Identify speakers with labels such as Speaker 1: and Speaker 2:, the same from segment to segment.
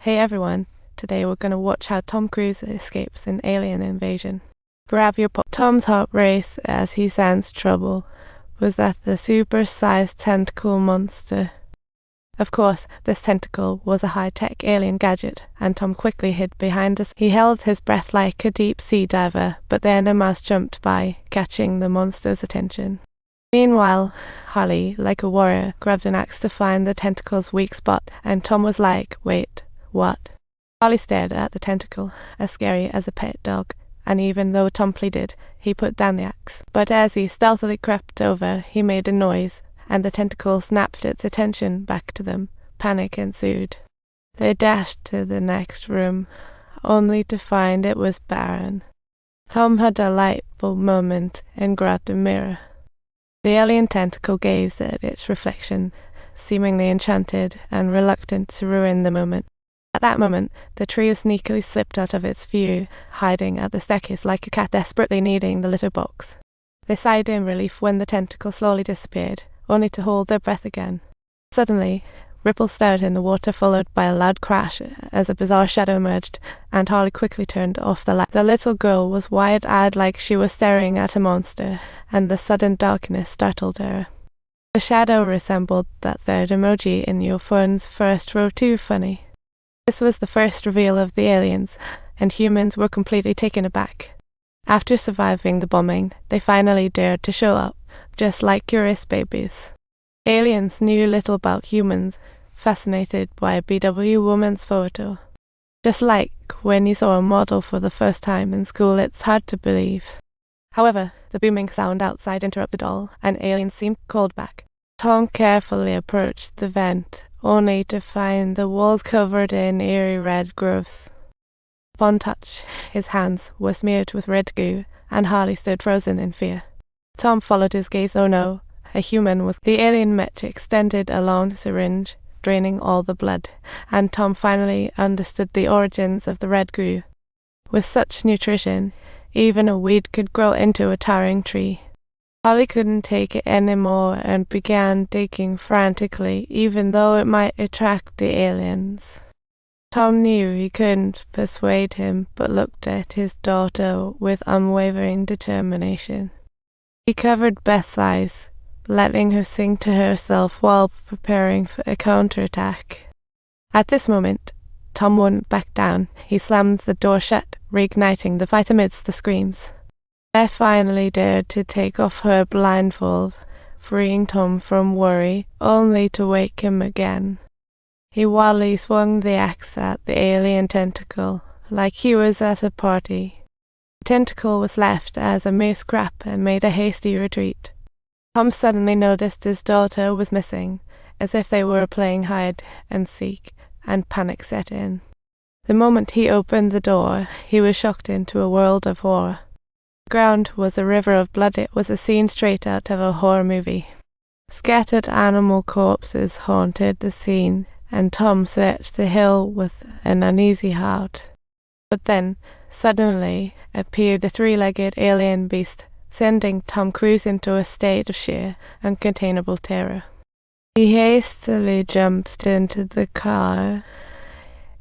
Speaker 1: Hey everyone, today we're gonna watch how Tom Cruise escapes an alien invasion. Grab your pop. Tom's heart race as he sensed trouble. Was that the super-sized tentacle monster? Of course, this tentacle was a high-tech alien gadget, and Tom quickly hid behind us. He held his breath like a deep-sea diver, but then a mouse jumped by, catching the monster's attention. Meanwhile, Harley, like a warrior, grabbed an axe to find the tentacle's weak spot, and Tom was like, wait, what? Harley stared at the tentacle, as scary as a pet dog, and even though Tom pleaded, he put down the axe. But as he stealthily crept over, he made a noise, and the tentacle snapped its attention back to them. Panic ensued. They dashed to the next room, only to find it was barren. Tom had a light bulb moment and grabbed a mirror. The alien tentacle gazed at its reflection, seemingly enchanted and reluctant to ruin the moment. At that moment, the trio sneakily slipped out of its view, hiding at the staircase like a cat desperately needing the litter box. They sighed in relief when the tentacle slowly disappeared, only to hold their breath again. Suddenly, ripples stirred in the water, followed by a loud crash as a bizarre shadow emerged, and Harley quickly turned off the light. The little girl was wide-eyed like she was staring at a monster, and the sudden darkness startled her. The shadow resembled that third emoji in your phone's first row too funny. This was the first reveal of the aliens, and humans were completely taken aback. After surviving the bombing, they finally dared to show up, just like curious babies. Aliens knew little about humans, fascinated by a BW woman's photo. Just like when you saw a model for the first time in school, it's hard to believe. However, the booming sound outside interrupted all, and aliens seemed called back. Tom carefully approached the vent, only to find the walls covered in eerie red growths. Upon touch, his hands were smeared with red goo, and Harley stood frozen in fear. Tom followed his gaze. Oh no, a human was. The alien mech extended a long syringe, draining all the blood, and Tom finally understood the origins of the red goo. With such nutrition, even a weed could grow into a towering tree. Harley couldn't take it anymore and began digging frantically, even though it might attract the aliens. Tom knew he couldn't persuade him, but looked at his daughter with unwavering determination. He covered Beth's eyes, letting her sing to herself while preparing for a counterattack. At this moment, Tom wouldn't back down. He slammed the door shut, reigniting the fight amidst the screams. Beth finally dared to take off her blindfold, freeing Tom from worry, only to wake him again. He wildly swung the axe at the alien tentacle, like he was at a party. The tentacle was left as a mere scrap and made a hasty retreat. Tom suddenly noticed his daughter was missing, as if they were playing hide and seek, and panic set in. The moment he opened the door, he was shocked into a world of horror. The ground was a river of blood. It was a scene straight out of a horror movie. Scattered animal corpses haunted the scene, and Tom searched the hill with an uneasy heart. But then, suddenly, appeared a three-legged alien beast, sending Tom Cruise into a state of sheer, uncontainable terror. He hastily jumped into the car,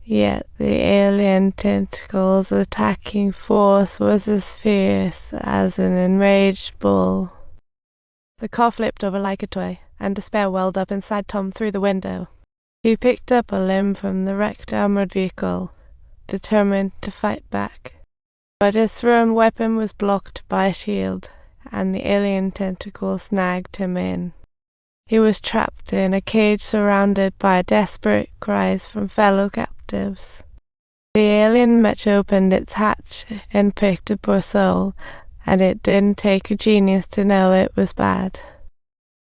Speaker 1: yet the alien tentacle's attacking force was as fierce as an enraged bull. The car flipped over like a toy, and despair welled up inside Tom through the window. He picked up a limb from the wrecked armored vehicle, determined to fight back. But his thrown weapon was blocked by a shield, and the alien tentacle snagged him in. He was trapped in a cage surrounded by desperate cries from fellow captives. The alien mech opened its hatch and picked a poor soul, and it didn't take a genius to know it was bad.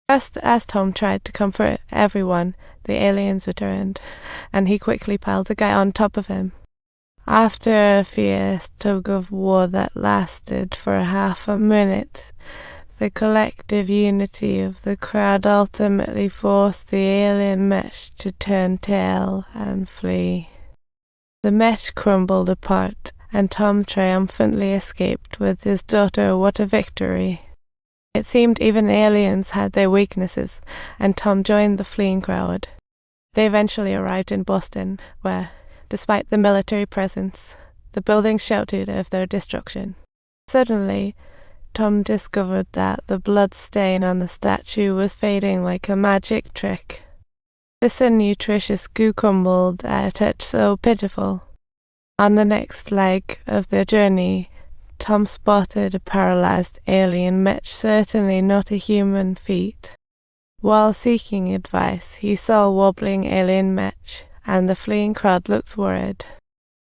Speaker 1: Just as Tom tried to comfort everyone, the aliens returned, and he quickly piled a guy on top of him. After a fierce tug-of-war that lasted for half a minute, the collective unity of the crowd ultimately forced the alien mesh to turn tail and flee. The mesh crumbled apart, and Tom triumphantly escaped with his daughter. What a victory! It seemed even aliens had their weaknesses, and Tom joined the fleeing crowd. They eventually arrived in Boston, where, Despite the military presence, the buildings shouted of their destruction. Suddenly, Tom discovered that the blood stain on the statue was fading like a magic trick. This nutritious goo crumbled at a touch so pitiful. On the next leg of their journey, Tom spotted a paralyzed alien mech, certainly not a human feat. While seeking advice, he saw a wobbling alien mech, and the fleeing crowd looked worried.